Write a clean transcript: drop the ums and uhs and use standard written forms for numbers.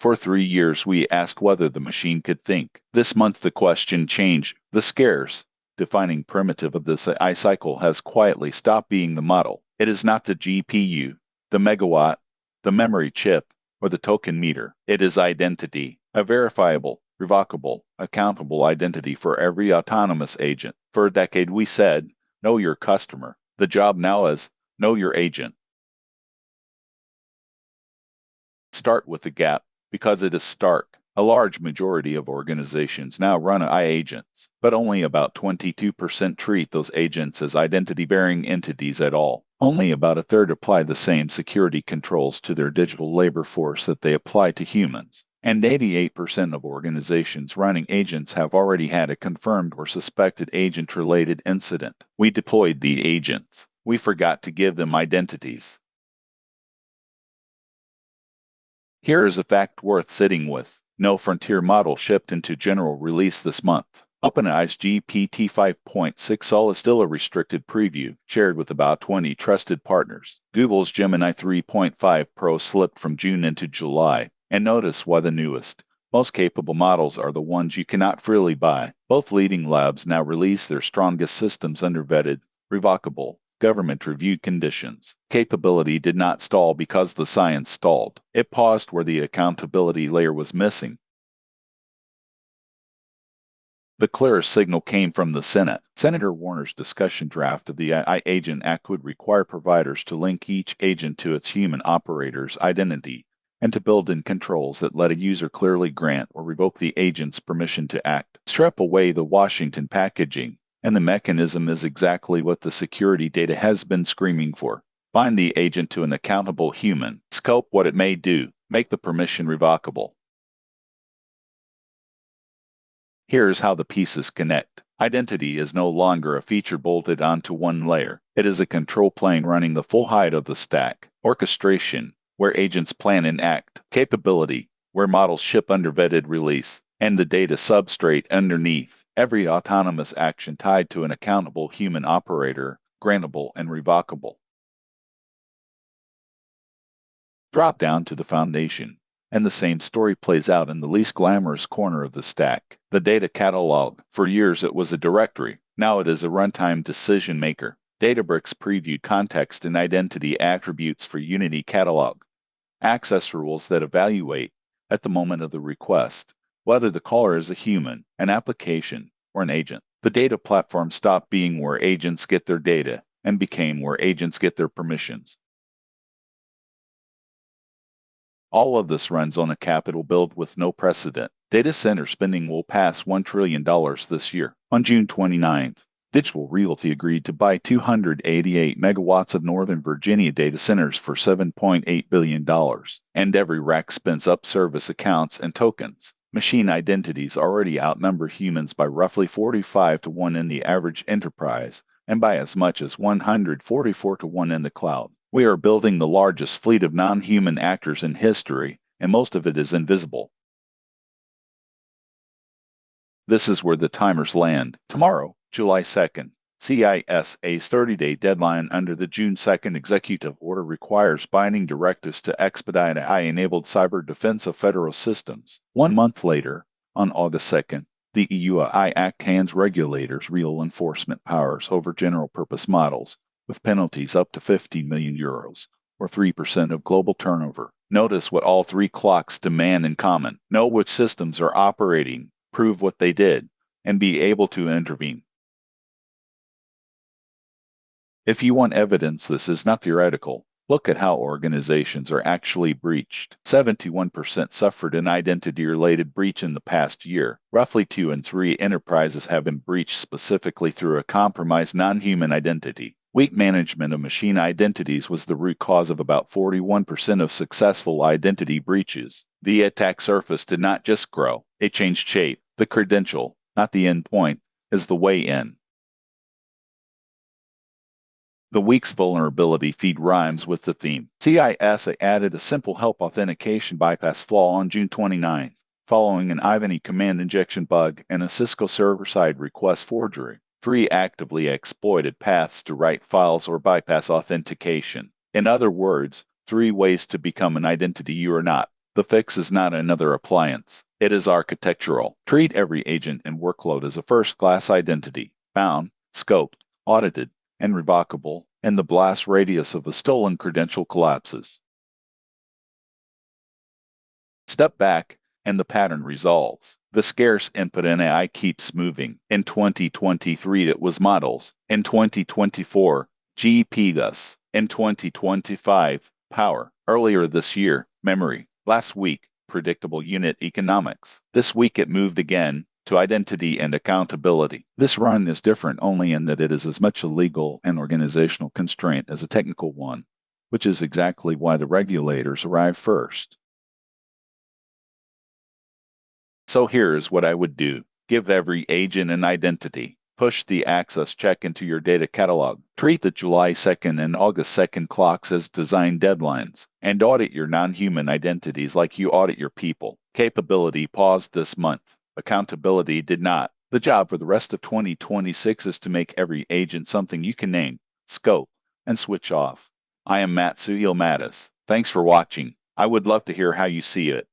For 3 years we asked whether the machine could think. This month the question changed. The scarce, defining primitive of this AI cycle has quietly stopped being the model. It is not the GPU, the megawatt, the memory chip, or the token meter. It is identity, a verifiable, revocable, accountable identity for every autonomous agent. For a decade we said, know your customer. The job now is, know your agent. Start with the gap, because it is stark. A large majority of organizations now run AI agents, but only about 22% treat those agents as identity-bearing entities at all. Only about a third apply the same security controls to their digital labor force that they apply to humans. And 88% of organizations running agents have already had a confirmed or suspected agent-related incident. We deployed the agents. We forgot to give them identities. Here is a fact worth sitting with. No frontier model shipped into general release this month. OpenAI's GPT 5.6 is still a restricted preview, shared with about 20 trusted partners. Google's Gemini 3.5 Pro slipped from June into July. And notice why the newest, most capable models are the ones you cannot freely buy. Both leading labs now release their strongest systems under vetted, revocable, government-reviewed conditions. Capability did not stall because the science stalled. It paused where the accountability layer was missing. The clearest signal came from the Senate. Senator Warner's discussion draft of the AI Agent Act would require providers to link each agent to its human operator's identity and to build in controls that let a user clearly grant or revoke the agent's permission to act. Strip away the Washington packaging, and the mechanism is exactly what the security data has been screaming for. Bind the agent to an accountable human. Scope what it may do. Make the permission revocable. Here's how the pieces connect. Identity is no longer a feature bolted onto one layer. It is a control plane running the full height of the stack. Orchestration, where agents plan and act. Capability, where models ship under vetted release. And the data substrate underneath. Every autonomous action tied to an accountable human operator, grantable and revocable. Drop down to the foundation, and the same story plays out in the least glamorous corner of the stack, the data catalog. For years it was a directory. Now it is a runtime decision maker. Databricks previewed context and identity attributes for Unity Catalog. Access rules that evaluate, at the moment of the request, whether the caller is a human, an application, or an agent. The data platform stopped being where agents get their data and became where agents get their permissions. All of this runs on a capital build with no precedent. Data center spending will pass $1 trillion this year. On June 29th, Digital Realty agreed to buy 288 megawatts of Northern Virginia data centers for $7.8 billion. And every rack spins up service accounts and tokens. Machine identities already outnumber humans by roughly 45 to 1 in the average enterprise, and by as much as 144 to 1 in the cloud. We are building the largest fleet of non-human actors in history, and most of it is invisible. This is where the timers land. Tomorrow, July 2nd, CISA's 30-day deadline under the June 2nd executive order requires binding directives to expedite AI-enabled cyber defense of federal systems. 1 month later, on August 2nd, the EU AI Act hands regulators real enforcement powers over general-purpose models, with penalties up to 50 million euros, or 3% of global turnover. Notice what all three clocks demand in common. Know which systems are operating, prove what they did, and be able to intervene. If you want evidence this is not theoretical, look at how organizations are actually breached. 71% suffered an identity-related breach in the past year. Roughly 2 in 3 enterprises have been breached specifically through a compromised non-human identity. Weak management of machine identities was the root cause of about 41% of successful identity breaches. The attack surface did not just grow, it changed shape. The credential, not the endpoint, is the way in. The week's vulnerability feed rhymes with the theme. CISA added a simple help authentication bypass flaw on June 29th, following an Ivany command injection bug and a Cisco server-side request forgery. 3 actively exploited paths to write files or bypass authentication. In other words, 3 ways to become an identity you are not. The fix is not another appliance. It is architectural. Treat every agent and workload as a first-class identity, bound, scoped, audited, and revocable, and the blast radius of a stolen credential collapses. Step back, and the pattern resolves. The scarce input in AI keeps moving. In 2023, it was models. In 2024, GPUs. In 2025, power. Earlier this year, memory. Last week, predictable unit economics. This week it moved again to identity and accountability. This run is different only in that it is as much a legal and organizational constraint as a technical one, which is exactly why the regulators arrived first. So here's what I would do. Give every agent an identity. Push the access check into your data catalog. Treat the July 2nd and August 2nd clocks as design deadlines. And audit your non-human identities like you audit your people. Capability paused this month. Accountability did not. The job for the rest of 2026 is to make every agent something you can name, scope, and switch off. I am Matt Suhil Mattis. Thanks for watching. I would love to hear how you see it.